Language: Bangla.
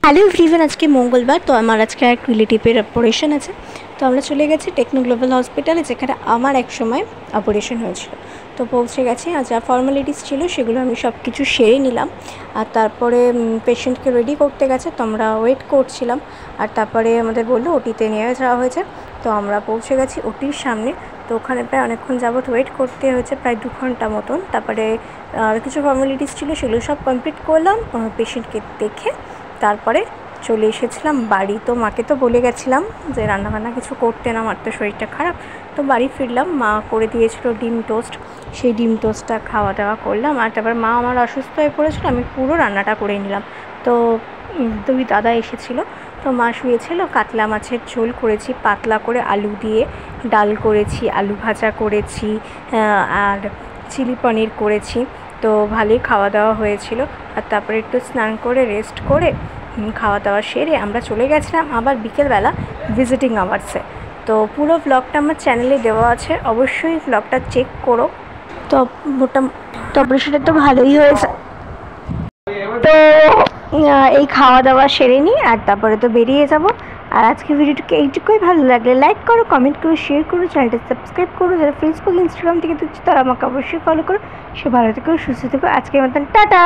হ্যালো এভরিওয়ান, আজকে মঙ্গলবার। তো আমার আজকে এক রিলেটিভের অপারেশন আছে। তো আমরা চলে গেছি টেকনো গ্লোবাল হসপিটালে, যেখানে আমার এক সময় অপারেশন হয়েছিল। তো পৌঁছে গেছি, আর যা ফর্মালিটিস ছিল সেগুলো আমি সব কিছু সেরে নিলাম। আর তারপরে পেশেন্টকে রেডি করতে গেছে, তো আমরা ওয়েট করছিলাম। আর তারপরে আমাদের বললো ওটিতে নিয়ে যাওয়া হয়েছে। তো আমরা পৌঁছে গেছি ওটির সামনে। তো ওখানে প্রায় অনেকক্ষণ যাবত ওয়েট করতে হয়েছে, প্রায় 2 ঘন্টা মতন। তারপরে আর কিছু ফর্মালিটিস ছিল, সেগুলো সব কমপ্লিট করলাম। পেশেন্টকে দেখে তারপরে চলে এসেছিলাম বাড়ি। তো মাকে তো বলে গেছিলাম যে রান্নাবান্না কিছু করতে না, আমার তো শরীরটা খারাপ। তো বাড়ি ফিরলাম, মা করে দিয়েছিল ডিম টোস্ট। সেই ডিম টোস্টটা খাওয়া দাওয়া করলাম। আর তারপর মা আমার অসুস্থ হয়ে পড়েছিল, আমি পুরো রান্নাটা করে নিলাম। তো 2 দাদা এসেছিলো, তো মা শুয়েছিল। কাতলা মাছের ঝোল করেছি পাতলা করে, আলু দিয়ে ডাল করেছি, আলু ভাজা করেছি, আর চিলি পনির করেছি। তো ভালোই খাওয়া দাওয়া হয়েছিল। আর তারপরে একটু স্নান করে রেস্ট করে খাওয়া দাওয়া সেরে আমরা চলে গেছিলাম আবার বিকেলবেলা ভিজিটিং আওয়ার্সে। তো পুরো ব্লগটা আমার চ্যানেলে দেওয়া আছে, অবশ্যই ব্লগটা চেক করো। তো মোটামুটি অপারেশনটা তো ভালোই হয়েছে। তো এই খাওয়া দাওয়া সেরে নিই, আর তারপরে তো বেরিয়ে যাব। আর আজকে ভিডিওটাকে এইটুকুই, ভালো লাগলে লাইক করো, কমেন্ট করো, শেয়ার করো, চ্যানেলটা সাবস্ক্রাইব করো। যারা ফেসবুক ইনস্টাগ্রাম থেকে দেখছো তারা আমাকে অবশ্যই ফলো করো। সে ভালো থেকো, সুস্থ থেকো। আজকের মতন টাটা।